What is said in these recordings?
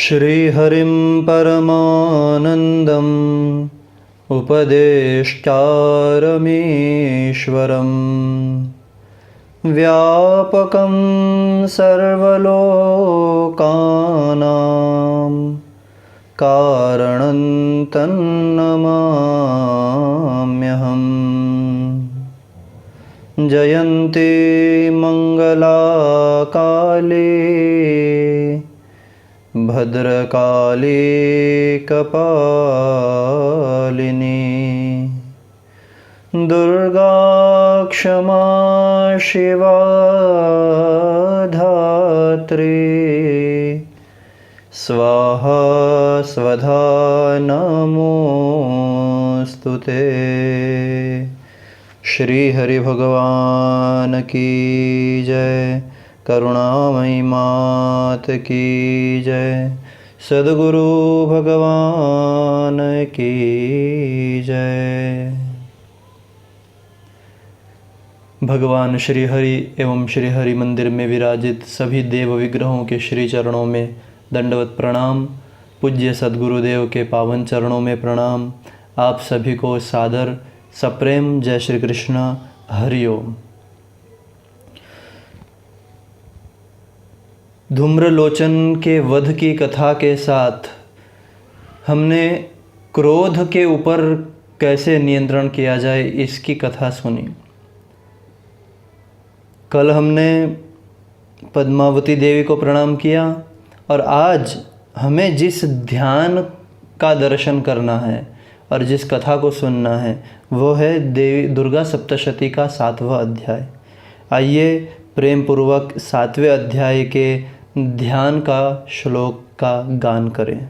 श्रीहरिं परमानन्दम् उपदेष्टारमीश्वरं व्यापकं सर्वलोकानां कारणं तन्नमाम्यहम्। जयन्ती मंगला काली भद्रकाली कपालिनी दुर्गा क्षमा शिवा धात्री स्वाहा स्वधा नमोस्तुते। श्री हरि भगवान की जय। करुणामयी मात की जय। सद्गुरु भगवान की जय। भगवान श्री हरि एवं श्री हरि मंदिर में विराजित सभी देव विग्रहों के श्री चरणों में दंडवत प्रणाम। पूज्य सद्गुरुदेव के पावन चरणों में प्रणाम। आप सभी को सादर सप्रेम जय श्री कृष्ण। हरि ओम। धूम्रलोचन के वध की कथा के साथ हमने क्रोध के ऊपर कैसे नियंत्रण किया जाए इसकी कथा सुनी। कल हमने पद्मावती देवी को प्रणाम किया और आज हमें जिस ध्यान का दर्शन करना है और जिस कथा को सुनना है वो है देवी दुर्गा सप्तशती का 7वां अध्याय। आइए प्रेम पूर्वक 7वें अध्याय के ध्यान का श्लोक का गान करें।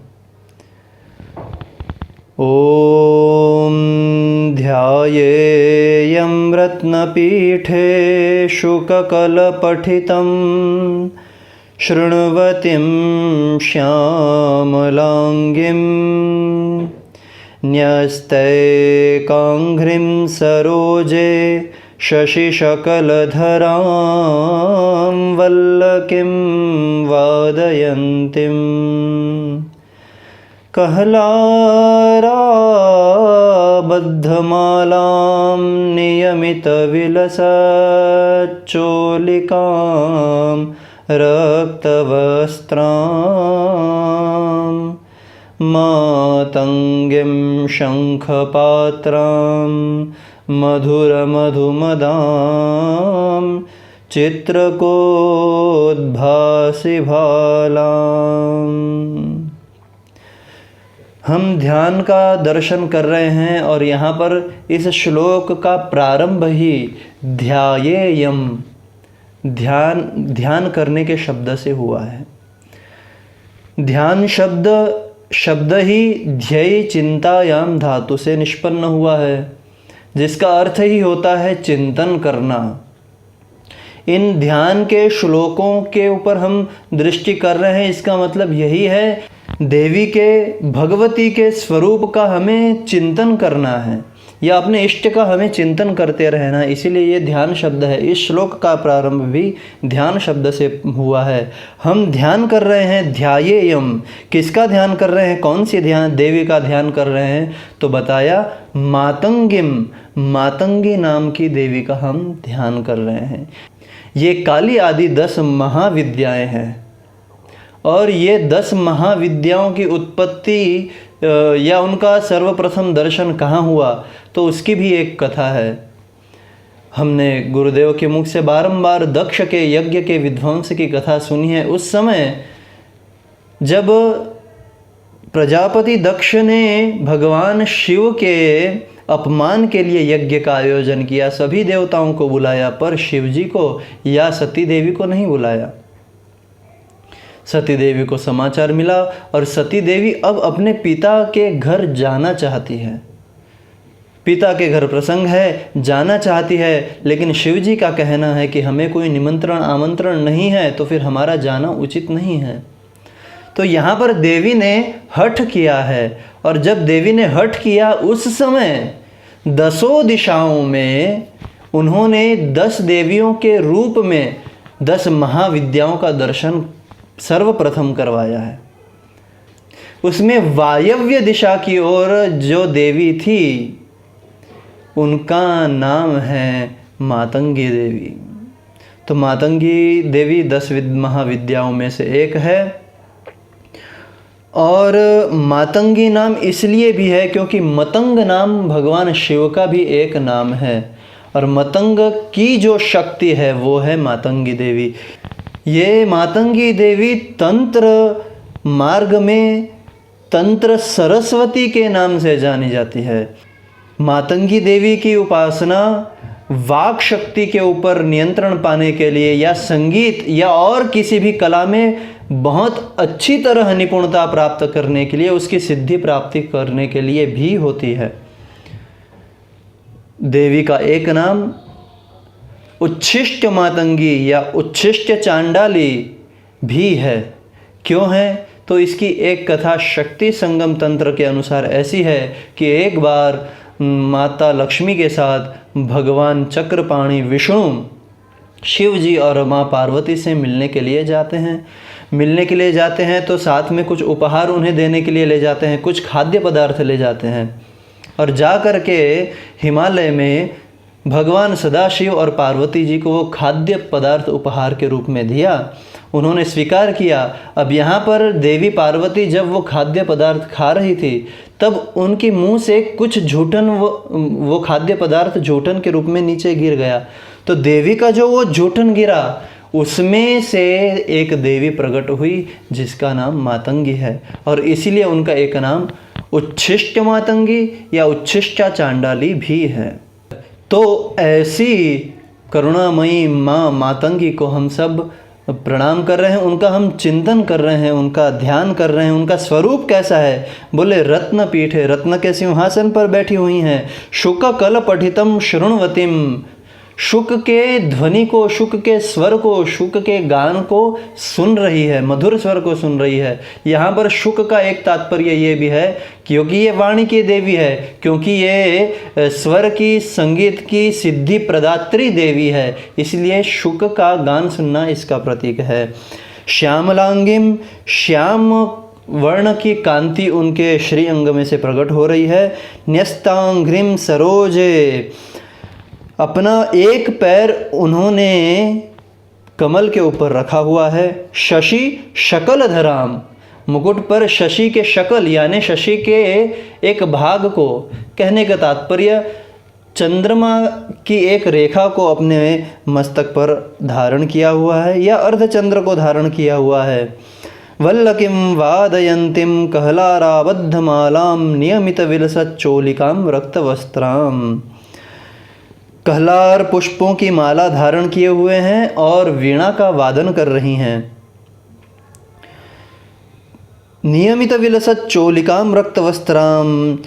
ओम ध्यायेयं रत्नपीठे शुककलपठितं शृण्वतीं श्यामलांगीं न्यस्तैकाङ्घ्रिं सरोजे शशिशकलधरां वल्लकीं वादयन्तीं कहलाराबद्धमालां नियमितविलसच्चोलिकां रक्तवस्त्रां मातङ्गीं शङ्खपात्रां मधुरमधुमदां चित्रकोद्भासिभालां। हम ध्यान का दर्शन कर रहे हैं और यहाँ पर इस श्लोक का प्रारंभ ही ध्यायेयम ध्यान करने के शब्द से हुआ है। ध्यान शब्द ही ध्येय चिंतायाम धातु से निष्पन्न हुआ है, जिसका अर्थ ही होता है चिंतन करना। इन ध्यान के श्लोकों के ऊपर हम दृष्टि कर रहे हैं, इसका मतलब यही है देवी के भगवती के स्वरूप का हमें चिंतन करना है या अपने इष्ट का हमें चिंतन करते रहना है। इसीलिए ये ध्यान शब्द है। इस श्लोक का प्रारंभ भी ध्यान शब्द से हुआ है। हम ध्यान कर रहे हैं ध्यायेयम। किसका ध्यान कर रहे हैं? कौन सी ध्यान? देवी का ध्यान कर रहे हैं। तो बताया मातंगीम, मातंगी नाम की देवी का हम ध्यान कर रहे हैं। ये काली आदि 10 महाविद्याएं हैं और ये 10 महाविद्याओं की उत्पत्ति या उनका सर्वप्रथम दर्शन कहाँ हुआ तो उसकी भी एक कथा है। हमने गुरुदेव के मुख से बारंबार दक्ष के यज्ञ के विध्वंस की कथा सुनी है। उस समय जब प्रजापति दक्ष ने भगवान शिव के अपमान के लिए यज्ञ का आयोजन किया, सभी देवताओं को बुलाया पर शिव जी को या सती देवी को नहीं बुलाया। सती देवी को समाचार मिला और सती देवी अब अपने पिता के घर जाना चाहती है। पिता के घर प्रसंग है, जाना चाहती है, लेकिन शिव जी का कहना है कि हमें कोई निमंत्रण आमंत्रण नहीं है तो फिर हमारा जाना उचित नहीं है। तो यहाँ पर देवी ने हठ किया है और जब देवी ने हठ किया उस समय 10 दिशाओं में उन्होंने 10 देवियों के रूप में 10 महाविद्याओं का दर्शन सर्वप्रथम करवाया है। उसमें वायव्य दिशा की ओर जो देवी थी उनका नाम है मातंगी देवी। तो मातंगी देवी 10 महाविद्याओं में से एक है। और मातंगी नाम इसलिए भी है क्योंकि मतंग नाम भगवान शिव का भी एक नाम है, और मतंग की जो शक्ति है वो है मातंगी देवी। ये मातंगी देवी तंत्र मार्ग में तंत्र सरस्वती के नाम से जानी जाती है। मातंगी देवी की उपासना वाक शक्ति के ऊपर नियंत्रण पाने के लिए या संगीत या और किसी भी कला में बहुत अच्छी तरह निपुणता प्राप्त करने के लिए, उसकी सिद्धि प्राप्ति करने के लिए भी होती है। देवी का एक नाम उच्छिष्ट मातंगी या उच्छिष्ट चांडाली भी है। क्यों है? तो इसकी एक कथा शक्ति संगम तंत्र के अनुसार ऐसी है कि एक बार माता लक्ष्मी के साथ भगवान चक्रपाणि विष्णु शिव जी और माँ पार्वती से मिलने के लिए जाते हैं। तो साथ में कुछ उपहार उन्हें देने के लिए ले जाते हैं, कुछ खाद्य पदार्थ ले जाते हैं, और जा कर के हिमालय में भगवान सदाशिव और पार्वती जी को वो खाद्य पदार्थ उपहार के रूप में दिया। उन्होंने स्वीकार किया। अब यहाँ पर देवी पार्वती जब वो खाद्य पदार्थ खा रही थी तब उनके मुंह से कुछ झूठन वो खाद्य पदार्थ झूठन के रूप में नीचे गिर गया। तो देवी का जो वो झूठन गिरा उसमें से एक देवी प्रकट हुई जिसका नाम मातंगी है, और इसीलिए उनका एक नाम उच्छिष्ट मातंगी या उच्छिष्टा चांडाली भी है। तो ऐसी करुणामयी माँ मातंगी को हम सब प्रणाम कर रहे हैं, उनका हम चिंतन कर रहे हैं, उनका ध्यान कर रहे हैं। उनका स्वरूप कैसा है? बोले रत्न पीठे, रत्न के सिंहासन पर बैठी हुई हैं। शुक कल पठितम शृण्वतीम, शुक के ध्वनि को, शुक के स्वर को, शुक के गान को सुन रही है, मधुर स्वर को सुन रही है। यहाँ पर शुक का एक तात्पर्य ये भी है क्योंकि ये वाणी की देवी है, क्योंकि ये स्वर की, संगीत की सिद्धि प्रदात्री देवी है, इसलिए शुक का गान सुनना इसका प्रतीक है। श्यामलांगिम, श्याम वर्ण की कांति उनके श्री अंग में से प्रकट हो रही है। न्यस्तांघ्रिम सरोजे, अपना एक पैर उन्होंने कमल के ऊपर रखा हुआ है। शशि शकल धराम, मुकुट पर शशि के शकल यानी शशि के एक भाग को, कहने का तात्पर्य चंद्रमा की एक रेखा को अपने मस्तक पर धारण किया हुआ है या अर्धचंद्र को धारण किया हुआ है। वल्लकिम वादयंतीम कहलाराबद्धमालाम नियमित विलसत चोलिकाम रक्तवस्त्राम, कहलार पुष्पों की माला धारण किए हुए हैं और वीणा का वादन कर रही हैं। नियमित विलसत चोलिकाम रक्तवस्त्राम,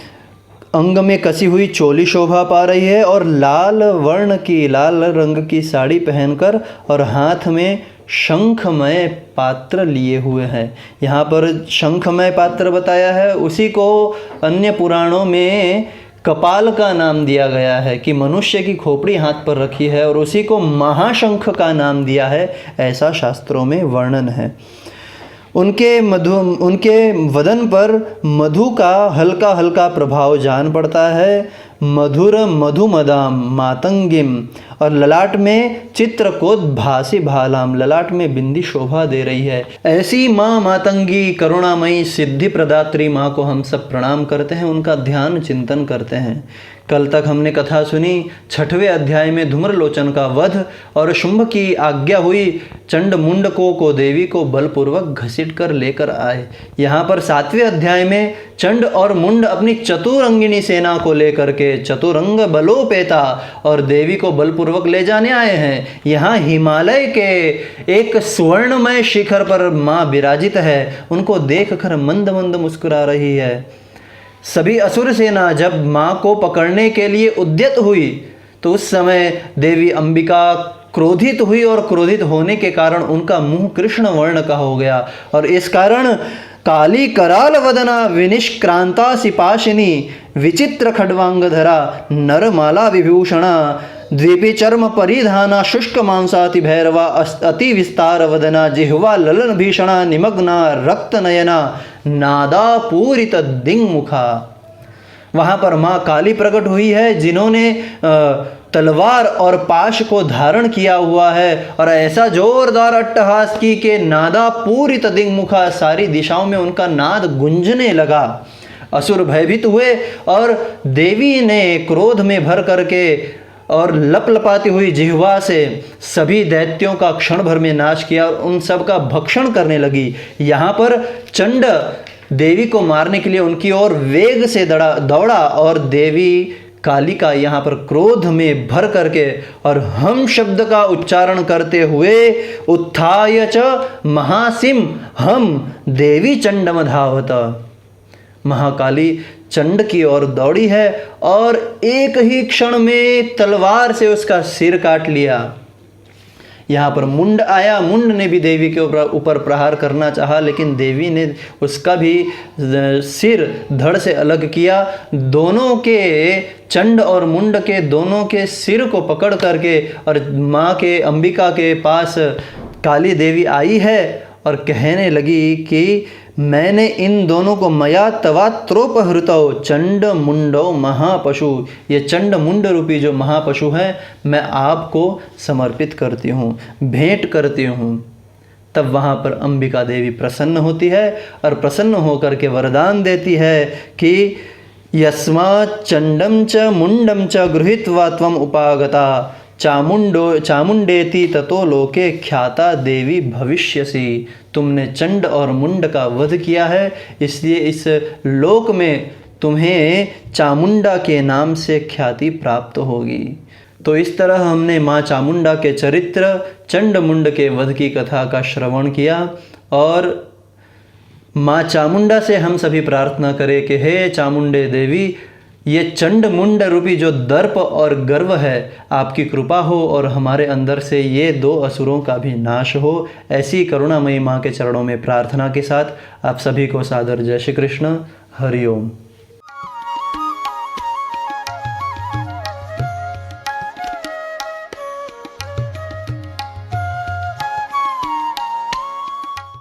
अंग में कसी हुई चोली शोभा पा रही है, और लाल वर्ण की, लाल रंग की साड़ी पहनकर और हाथ में शंखमय पात्र लिए हुए हैं। यहाँ पर शंखमय पात्र बताया है, उसी को अन्य पुराणों में कपाल का नाम दिया गया है कि मनुष्य की खोपड़ी हाथ पर रखी है, और उसी को महाशंख का नाम दिया है, ऐसा शास्त्रों में वर्णन है। उनके वदन पर मधु का हल्का हल्का प्रभाव जान पड़ता है। मधुर मधुमदाम मातंगिम, और ललाट में चित्रकोट भासी भालाम, ललाट में बिंदी शोभा दे रही है। ऐसी माँ मातंगी करुणामयी सिद्धि प्रदात्री माँ को हम सब प्रणाम करते हैं, उनका ध्यान चिंतन करते हैं। कल तक हमने कथा सुनी 6वें अध्याय में धूम्रलोचन का वध और शुंभ की आज्ञा हुई चंड मुंडकों को देवी को बलपूर्वक घसीट कर लेकर आए। यहाँ पर 7वें अध्याय में चंड और मुंड अपनी चतुरंगिनी सेना को लेकर के चतुरंग बलोपेता और देवी को बलपूर्वक ले जाने आए हैं। यहाँ हिमालय के एक स्वर्णमय शिखर पर माँ विराजित है, उनको देखकर मंद मंद मुस्कुरा रही है। सभी असुर सेना जब माँ को पकड़ने के लिए उद्यत हुई तो उस समय देवी अंबिका क्रोधित हुई, और क्रोधित होने के कारण उनका मुंह कृष्ण वर्ण का हो गया, और इस कारण काली कराल वदना विनिष्क्रांता सिपाशिनी विचित्र खड्वांगधरा नरमाला विभूषणा द्वीपी चर्म परिधाना शुष्क मांसाति भैरवा अति विस्तार वदना जिह्वा ललन भीषणा निमग्ना रक्त नयना नादा पूरित दिंग मुखा। वहाँ पर माँ काली प्रकट हुई है, जिन्होंने तलवार और पाश को धारण किया हुआ है और ऐसा जोरदार अट्टहास की कि नादा पूरित दिंग मुखा, सारी दिशाओं में उनका नाद गूंजने लगा। असुर भयभीत हुए और देवी ने क्रोध में भर करके और लपलपाती हुई जिह्वा से सभी दैत्यों का क्षण भर में नाश किया और उन सब का भक्षण करने लगी। यहाँ पर चंड देवी को मारने के लिए उनकी ओर वेग से दौड़ा और देवी कालिका यहाँ पर क्रोध में भर करके और हम शब्द का उच्चारण करते हुए उत्थाय च महासिम हम देवी चंडम धावत, महाकाली चंड की ओर दौड़ी है और एक ही क्षण में तलवार से उसका सिर काट लिया। यहाँ पर मुंड आया, मुंड ने भी देवी के ऊपर प्रहार करना चाहा, लेकिन देवी ने उसका भी सिर धड़ से अलग किया। दोनों के चंड और मुंड के दोनों के सिर को पकड़ करके और माँ के अंबिका के पास काली देवी आई है और कहने लगी कि मैंने इन दोनों को मया तवा त्रोपहृतौ चंड मुंडो महापशु, ये चंड मुंड रूपी जो महापशु है मैं आपको समर्पित करती हूँ, भेंट करती हूँ। तब वहाँ पर अंबिका देवी प्रसन्न होती है और प्रसन्न होकर के वरदान देती है कि यस्मात् चंडम च मुंडम च गृहीत्वा त्वम उपागता चामुंडेति ततो लोके ख्याता देवी भविष्यसि। तुमने चंड और मुंड का वध किया है, इसलिए इस लोक में तुम्हें चामुंडा के नाम से ख्याति प्राप्त होगी। तो इस तरह हमने माँ चामुंडा के चरित्र, चंड मुंड के वध की कथा का श्रवण किया और माँ चामुंडा से हम सभी प्रार्थना करें कि हे चामुंडे देवी, ये चंड मुंड रूपी जो दर्प और गर्व है आपकी कृपा हो और हमारे अंदर से ये दो असुरों का भी नाश हो। ऐसी करुणामयी माँ के चरणों में प्रार्थना के साथ आप सभी को सादर जय श्री कृष्ण। हरि ओम।